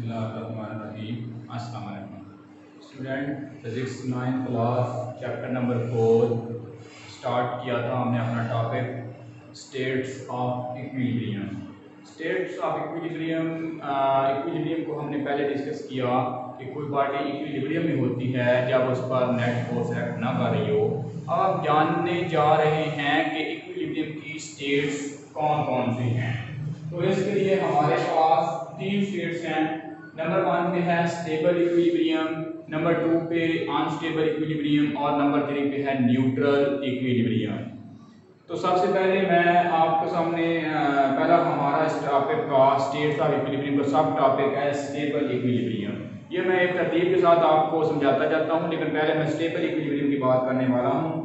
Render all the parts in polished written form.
बिस्मिल्लाहिर्रहमानिर्रहीम। अस्सलाम वालेकुम student. Physics 9th class chapter number 4 start किया था हमने अपना topic states of equilibrium. States of equilibrium equilibrium को हमने पहले डिस्कस किया कि कोई बॉडी इक्विलिब्रियम में होती है जब उस पर नेट फोर्स एक्ट ना कर रही हो। अब आप जानने जा रहे हैं कि इक्विलिब्रियम की स्टेट्स कौन कौन सी हैं। तो इसके लिए हमारे पास तीन स्टेट्स हैं। नंबर 1 पे है स्टेबल इक्विलिब्रियम, नंबर 2 पे अनस्टेबल इक्विलिब्रियम और नंबर 3 पे है न्यूट्रल इक्विलिब्रियम। तो सबसे पहले मैं आपके सामने पहला हमारा इस टॉपिक का स्टेट्स ऑफ इक्विलिब्रियम का सब टॉपिक है स्टेबल इक्विलिब्रियम। ये मैं एक तरतीब के साथ आपको समझाता जाता हूँ, लेकिन पहले मैं स्टेबल इक्विलिब्रियम की बात करने वाला हूँ।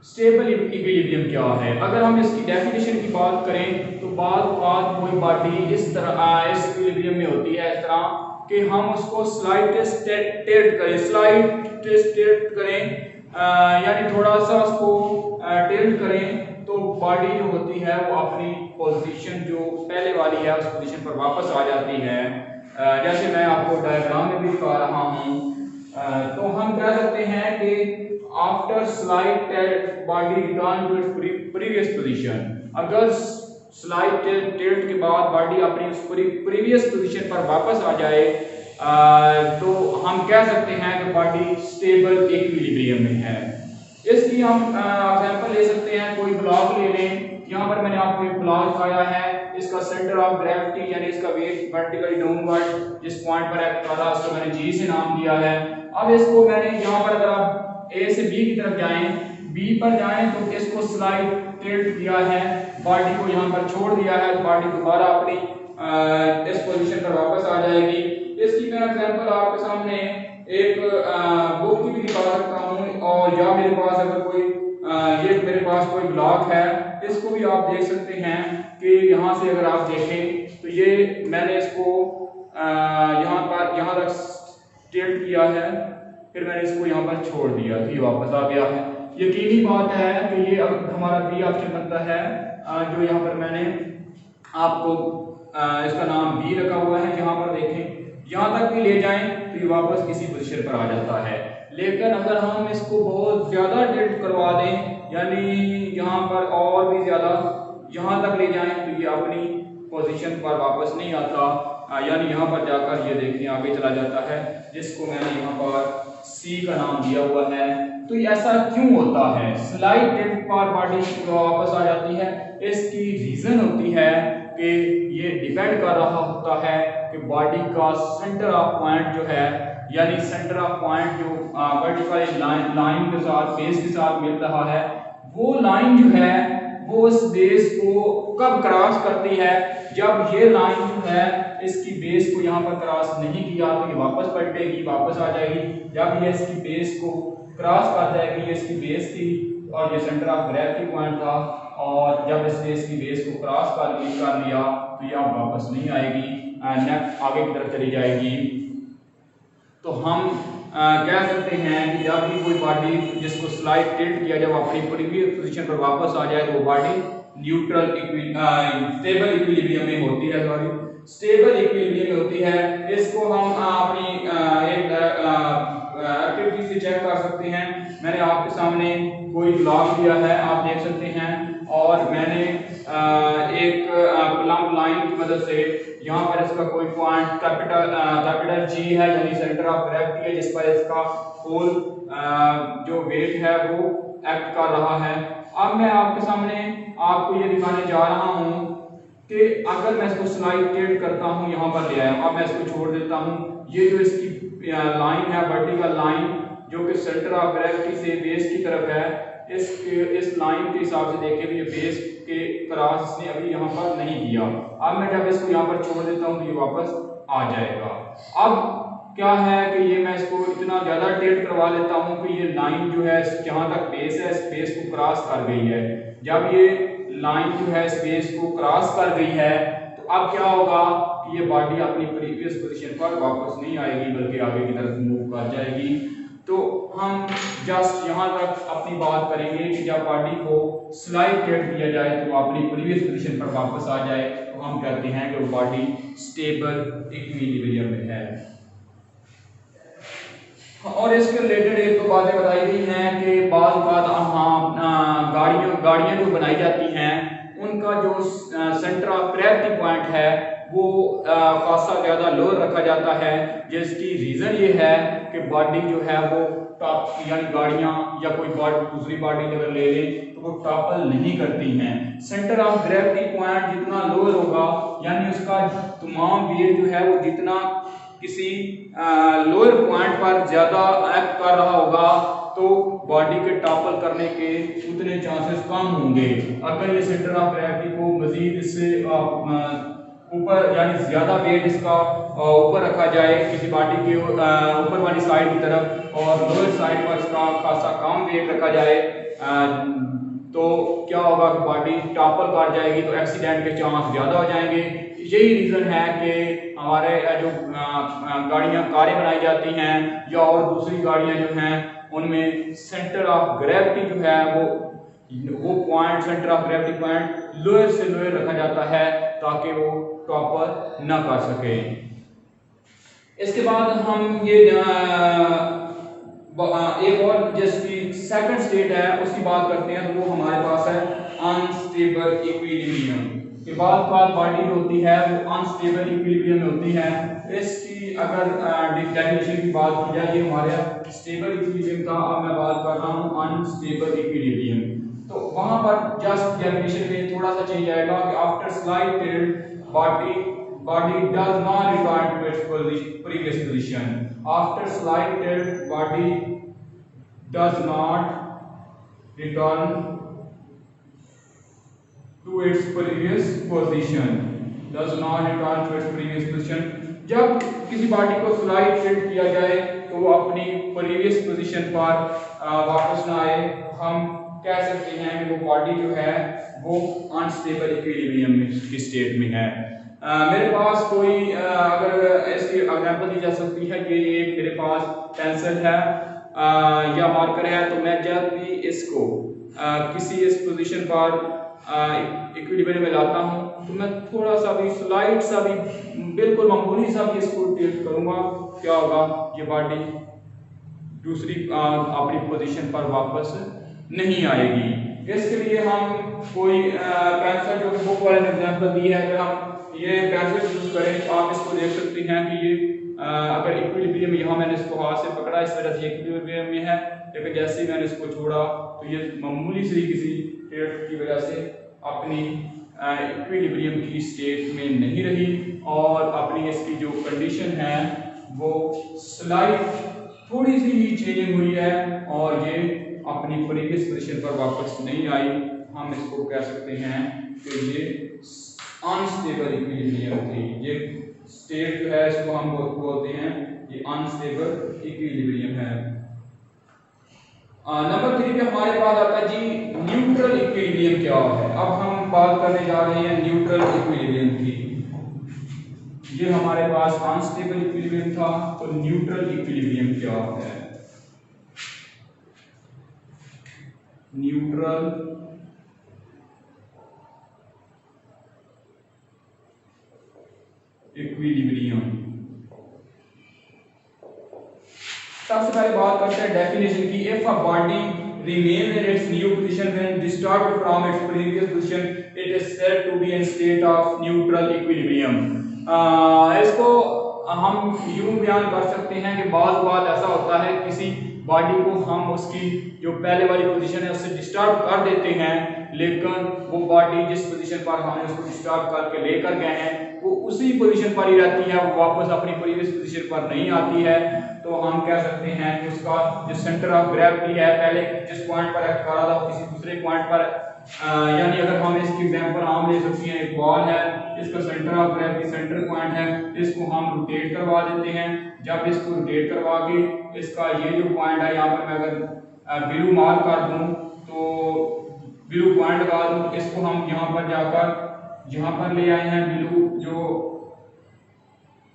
स्टेबल इक्विलिब्रियम क्या है? अगर हम इसकी डेफिनेशन की बात करें तो बात कोई बॉडी इस तरह इस इक्विलिब्रियम में होती है इस तरह कि हम उसको स्लाइटेस्ट टिल्ट करें, यानी थोड़ा सा उसको टिल्ट करें तो बॉडी जो होती है वो अपनी पोजीशन जो पहले वाली है उस पोजीशन पर वापस आ जाती है। जैसे मैं आपको डायग्राम में भी दिखा रहा हूँ। तो हम कह सकते हैं कि after slight tilt body return to its previous position. अगर स्लाइड टिल्ट के बाद बॉडी अपनी उस प्रीवियस पोजीशन पर वापस आ जाए तो हम कह सकते हैं कि बॉडी स्टेबल इक्विलिब्रियम में है। इसकी हम एग्जांपल ले सकते हैं। कोई ब्लॉक ले लें। यहाँ पर मैंने आपको एक ब्लॉक दिखाया है। इसका सेंटर ऑफ ग्रेविटी यानी इसका वेट वर्टिकली डाउनवर्ड जिस पॉइंट पर एक्ट कर रहा है उसको मैंने जी से नाम दिया है। अब इसको मैंने यहाँ पर अगर आप ए से बी की तरफ जाएं, बी पर जाएं तो इसको स्लाइड टिल्ट किया है, बॉडी को यहाँ पर छोड़ दिया है, बॉडी दोबारा अपनी इस पोजीशन पर वापस आ जाएगी। इसकी मैं एग्जांपल आपके सामने एक बुक की भी दिखा सकता हूँ, और या मेरे पास अगर कोई ये मेरे पास कोई ब्लॉक है इसको भी आप देख सकते हैं कि यहाँ से अगर आप देखें तो ये मैंने इसको यहाँ तक टिल्ट किया है, फिर मैंने इसको यहाँ पर छोड़ दिया तो ये वापस आ गया है। यकीनी बात है कि ये अब हमारा बी ऑप्शन बनता है, जो यहाँ पर मैंने आपको इसका नाम बी रखा हुआ है। यहाँ पर देखें यहाँ तक भी ले जाएं तो ये वापस इसी पोजीशन पर आ जाता है। लेकिन अगर हम इसको बहुत ज़्यादा टिल्ट करवा दें, यानी यहाँ पर और भी ज़्यादा यहाँ तक ले जाएं तो ये अपनी पोजीशन पर वापस नहीं आता, यानी यहाँ पर जाकर ये देखिए आगे चला जाता है, जिसको मैंने यहाँ पर सी का नाम दिया हुआ है। तो ऐसा क्यों होता है? स्लाइड टिल्ट पर बॉडी वापस आ जाती है। इसकी रीज़न होती है कि ये डिपेंड कर रहा होता है कि बॉडी का सेंटर ऑफ पॉइंट जो है, यानी सेंटर ऑफ पॉइंट जो वर्टिकल लाइन के साथ बेस के साथ मिल रहा है, वो लाइन जो है वो उस बेस को कब क्रॉस करती है। जब ये लाइन जो है इसकी बेस को यहाँ पर क्रॉस नहीं किया तो ये वापस पलटेगी, वापस आ जाएगी। जब ये इसकी बेस को क्रॉस कर जाएगी, ये इसकी बेस थी और ये सेंटर ऑफ ग्रेविटी पॉइंट था, और जब इसने इसकी बेस को क्रॉस कर लिया तो ये अब वापस नहीं आएगी, नेक्स्ट आगे की तरफ चली जाएगी। तो हम कह सकते हैं कि जब भी कोई बॉडी जिसको स्लाइड टिल्ट किया जब अपनी प्रीवियस पोजीशन पर वापस आ जाए तो वो बॉडी न्यूट्रल स्टेबल इक्विलिब्रियम में होती है। सॉरी, स्टेबल इक्विलिब्रियम में होती है। इसको हम अपनी एक एक्टिविटी से चेक कर सकते हैं। मैंने आपके सामने कोई ब्लॉक दिया है, आप देख सकते हैं, और मैंने एक प्लम्ब लाइन की मदद से यहाँ पर इसका कोई पॉइंट कैपिटल जी है, यानी सेंटर ऑफ ग्रेविटी है, जिस पर इसका फुल जो वेट है वो एक्ट कर रहा है। अब मैं आपके सामने आपको ये दिखाने जा रहा हूँ कि अगर मैं इसको स्लाइड टिल्ट करता हूँ, यहाँ पर ले आया, अब मैं इसको छोड़ देता हूँ, ये जो इसकी लाइन है वर्टिकल लाइन जो कि सेंटर ऑफ ग्रेविटी से बेस की तरफ है, इस लाइन के हिसाब से देखें तो ये बेस के क्रॉस इसने अभी यहाँ पर नहीं किया। अब मैं जब इसको यहाँ पर छोड़ देता हूँ तो ये वापस आ जाएगा। अब क्या है कि ये मैं इसको इतना ज़्यादा टिल्ट करवा लेता हूँ कि ये लाइन जो है जहाँ तक बेस है इस बेस को क्रॉस कर गई है। जब ये लाइन जो है इस बेस को क्रॉस कर गई है तो अब क्या होगा कि ये बॉडी अपनी प्रीवियस पोजीशन पर वापस नहीं आएगी, बल्कि आगे की तरफ मूव कर जाएगी। तो हम जस्ट यहाँ तक अपनी बात करेंगे कि जब बॉडी को स्लाइड टिल्ट दिया जाए तो वो अपनी प्रीवियस पोजीशन पर वापस आ जाए, तो हम कहते हैं कि वो बॉडी स्टेबल इक्विलिब्रियम में है। और इसके रिलेटेड एक तो बातें बताई गई हैं कि बाद गाड़ियाँ जो बनाई जाती हैं उनका जो सेंटर ऑफ ग्रेविटी पॉइंट है वो खासा ज़्यादा लोअर रखा जाता है, जिसकी रीज़न ये है कि बॉडी जो है वो टॉप यानी गाड़ियाँ या कोई दूसरी बॉडी अगर ले लें तो वो टॉपल नहीं करती हैं। सेंटर ऑफ ग्रेविटी पॉइंट जितना लोअर होगा यानी उसका तमाम वेट जो है वो जितना किसी लोअर पॉइंट पर ज़्यादा एक्ट कर रहा होगा तो बॉडी के टॉपल करने के उतने चांसेस कम होंगे। अगर ये सेंटर ऑफ ग्रेविटी को मजीद इससे ऊपर यानी ज़्यादा वेट इसका ऊपर रखा जाए किसी बॉडी के ऊपर वाली साइड की तरफ और लोअर साइड पर इसका खासा कम वेट रखा जाए तो क्या होगा कि बॉडी टॉपल कर जाएगी, तो एक्सीडेंट के चांस ज़्यादा हो जाएंगे। यही रीज़न है कि हमारे जो कारें बनाई जाती हैं या और दूसरी गाड़ियां जो हैं उनमें सेंटर ऑफ ग्रेविटी जो है वो point centre of gravity point lower से लोअर रखा जाता है ताकि वो टॉपर ना कर सके। इसके बाद हम ये एक और जिसकी सेकंड स्टेट है उसकी बात करते हैं, तो वो हमारे पास है अनस्टेबल इक्विलिब्रियम। के बाद बॉडी जो होती है वो अनस्टेबल इक्विलिब्रियम में होती है। इसकी अगर डेफिनेशन की बात की जाए, ये हमारे स्टेबल इक्विलिब्रियम का, अब मैं बात कर रहा हूँ अनस्टेबल इक्विलिब्रियम। तो वहां पर जस्ट डेफिनेशन में थोड़ा सा चेंज आएगा कि after slight tilt body does not return to its previous position. After slight tilt, body does not return to its previous position. Does not return to its previous position. जब किसी body को slide tilt किया जाए तो वो अपनी previous position पर वापस ना आए, हम कह सकते हैं कि वो बॉडी जो है वो अनस्टेबल इक्विलिब्रियम की स्टेट में है। मेरे पास कोई अगर इसकी एग्जांपल दी जा सकती है कि एक मेरे पास पेंसिल है या मार्कर है, तो मैं जब भी इसको किसी इस पोजीशन पर इक्विलिब्रियम में लाता हूं तो मैं थोड़ा सा भी स्लाइड सा भी बिल्कुल मामूली सा भी इसको टिल्ट करूंगा, क्या होगा, ये बॉडी दूसरी अपनी पोजीशन पर वापस नहीं आएगी। इसके लिए हम कोई पेंसिल जो बुक वाले ने एग्जांपल दी है, अगर हम ये पेंसिल यूज करें तो आप इसको देख सकते हैं कि ये अगर इक्विलिब्रियम, यहाँ मैंने इसको हाथ से पकड़ा इस वजह से इक्विलिब्रियम में है, लेकिन जैसे ही मैंने इसको छोड़ा तो ये मामूली सी किसी टिल्ट की वजह से अपनी इक्विलिब्रियम की स्टेट में नहीं रही और अपनी इसकी जो कंडीशन है वो स्लाइड थोड़ी सी ही चेंजिंग हुई है और ये अपनी प्रीवियस पोजीशन पर वापस नहीं आई। हम इसको कह सकते हैं कि ये अनस्टेबल इक्विलिब्रियम थी। ये स्टेट जो है इसको हम बोलते हैं ये अनस्टेबल इक्विलिब्रियम है। नंबर 3 पे हमारे पास आता है जी न्यूट्रल इक्विलिब्रियम क्या है। अब हम बात करने जा रहे हैं न्यूट्रल इक्विलिब्रियम की। ये हमारे पास अनस्टेबल इक्विलिब्रियम था, तो न्यूट्रल इक्विलिब्रियम क्या है। न्यूट्रल इक्विलिब्रियम, सबसे पहले बात करते हैं डेफिनेशन की। If a body remains in its new position when disturbed from its previous position, it is said to be in state of neutral equilibrium. इसको हम यूं बयान कर सकते हैं कि बात ऐसा होता है किसी बॉडी को हम उसकी जो पहले वाली पोजीशन है उससे डिस्टर्ब कर देते हैं, लेकिन वो बॉडी जिस पोजीशन पर हमने उसको डिस्टर्ब करके लेकर गए हैं वो उसी पोजीशन पर ही रहती है, वो वापस अपनी प्रीवियस पोजीशन पर नहीं आती है। तो हम कह सकते हैं कि उसका जो सेंटर ऑफ ग्रेविटी है पहले जिस पॉइंट पर एक्ट कर रहा था किसी दूसरे पॉइंट पर, यानी अगर हम इसकी एग्जांपल हम ले सकते हैं, एक बॉल है, इसका centre of gravity centre point है, इसको हम रोटेट करवा देते हैं। जब इसको रोटेट करवा के इसका ये जो पॉइंट है यहाँ पर मैं अगर ब्लू मार्क कर दूं तो ब्लू पॉइंट लगा दूं, इसको हम यहाँ पर जाकर यहाँ पर ले आए हैं, ब्लू जो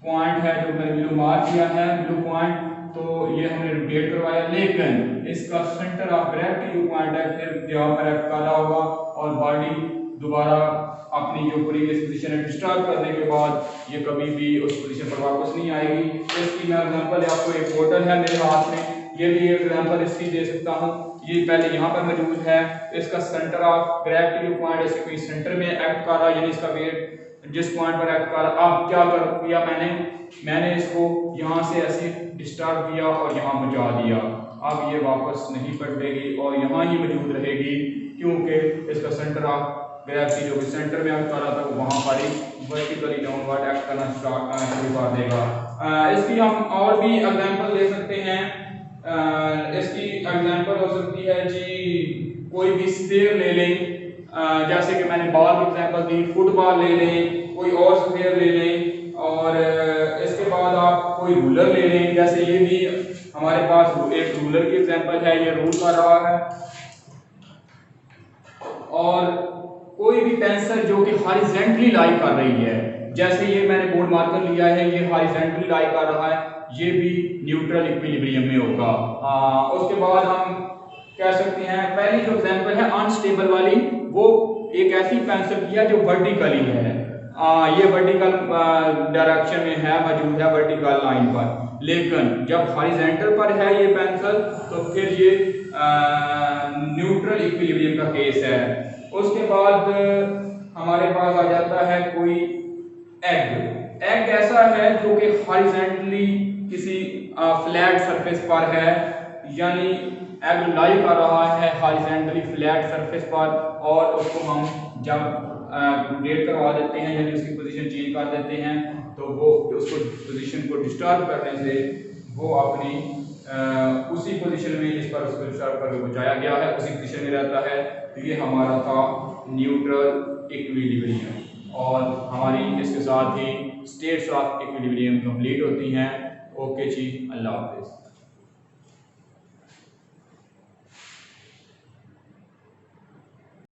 पॉइंट है जो मैंने ब्लू मार्क किया है ब्लू पॉइंट, तो ये हमने रोटेट करवाया, लेकिन इसका सेंटर ऑफ ग्रेविटी जो पॉइंट है फिर यहाँ पर एक्ट कर रहा होगा और बॉडी दोबारा अपनी जो प्रीवियस पोजीशन है डिस्टर्ब करने के बाद ये कभी भी उस पोजीशन पर वापस नहीं आएगी। इसकी मैं एग्जांपल आपको एक बोतल है मेरे हाथ में, ये भी एग्जांपल इसकी दे सकता हूँ। ये पहले यहाँ पर मौजूद है, इसका सेंटर ऑफ ग्रेविटी जो पॉइंट है इसके कोई सेंटर में एक्ट कर रहा है, यानी इसका वेट जिस पॉइंट पर एक्ट कर रहा। अब क्या कर किया मैंने इसको यहाँ से ऐसे डिस्टर्ब किया और यहाँ पहुँचा दिया। अब ये वापस नहीं पलटेगी और यहाँ ही मौजूद रहेगी, क्योंकि इसका सेंटर ऑफ ग्रेविटी जो सेंटर में एक्ट कर रहा था वो वहाँ पर ही वर्टिकली डाउनवर्ड एक्ट करना शुरू कर देगा। इसकी हम और भी एग्जांपल ले सकते हैं। इसकी एग्जांपल हो सकती है जी, कोई भी स्फीयर ले लें, जैसे कि मैंने बॉल की एग्जांपल दी, फुटबॉल ले लें, कोई और स्फीयर ले लें, और इसके बाद आप कोई रूलर ले लें, जैसे ये भी हमारे पास एक रूलर की एग्जांपल है, ये रूल कर रहा है। और कोई भी पेंसिल जो कि हॉरिजॉन्टली लाई कर रही है, जैसे ये मैंने बोर्ड मार्कर लिया है, ये हॉरिजॉन्टली लाई कर रहा है, ये भी न्यूट्रल इक्विलिब्रियम में होगा। उसके बाद हम कह सकते हैं, पहली जो एग्जांपल है अनस्टेबल वाली, वो एक ऐसी पेंसिल की है जो वर्टिकली है, ये वर्टिकल डायरेक्शन में है, मौजूद है वर्टिकल लाइन पर, लेकिन जब हॉरिजॉन्टल पर है ये पेंसिल तो फिर ये न्यूट्रल इक्विलिब्रियम का केस है। उसके बाद हमारे पास आ जाता है कोई एग ऐसा है जो कि हॉरिजॉन्टली किसी फ्लैट सरफेस पर है, यानी एग लाई कर रहा है हॉरिजॉन्टली फ्लैट सरफेस पर, और उसको हम जब रोटेट करवा देते हैं यानी उसकी पोजीशन चेंज कर देते हैं तो वो उसको पोजीशन को डिस्टर्ब करने से वो अपनी उसी पोजीशन में जिस पर उसको डिस्टर्ब करके पहुंचाया गया है उसी पोजीशन में रहता है। तो ये हमारा था न्यूट्रल इक्विलिब्रियम, और हमारी इसके साथ ही स्टेट्स ऑफ इक्विलिब्रियम कंप्लीट होती हैं। ओके जी, अल्लाह हाफिज़।